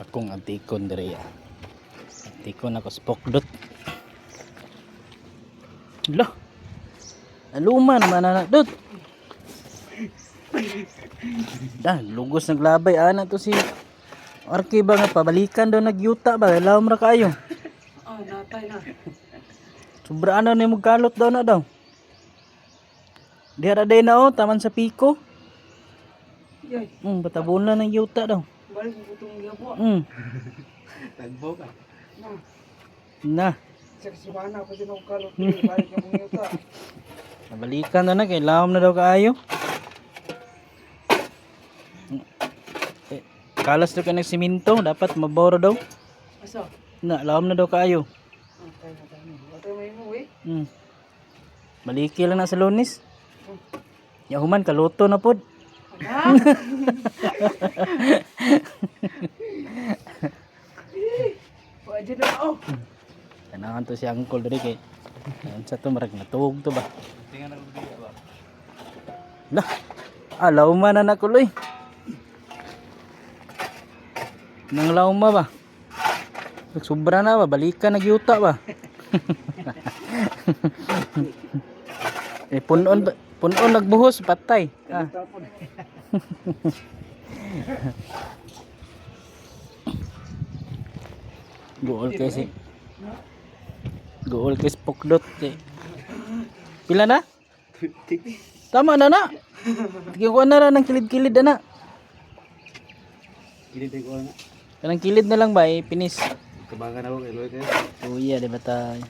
Akong antikon diri. Antikon ako spokdot. Lah. Aluma naman anak dot. Dah lugos naglabay ana to si Arki ba nga pabalikan daw nagyuta ba lawom ra kaayo. Ah, natay na. Sobra ano ni magkalot daw na daw. Diha day na oh taman sa piko. Yay, Batabon na ng yuta daw. balik mo itong gabo. Tagbo ka. Na. Saksiwana ko din ang kalot. Balik ka mong yuta. Nabalikan na kay lawom na daw kaayo. Kalas daw ka ng siminto, dapat maboro daw. Asa? Na, lawom na daw kaayo. Natay na tayo. Natay may mo eh. Maliki lang na sa Lunes. Yahuman kaluto na pod. Ala! Wala dyan na ako. Kanahan to si Uncle diri kay. Sa to marag natug to ba. Tingnan ako dito ba. Lah. Lawman na nakuloy. Nang lawma ba? Sobra na ba? Balikan nagyuta ba? Punon nagbuhos patay. Tapon. Gool kay spokdot. Pila na? Tama na na. Tingko na ng kilid-kilid na. Kilid ko na. Kanang kilid na lang ba pinis. Kabangan ako kay Lloyd. Kuya, di ba tayo?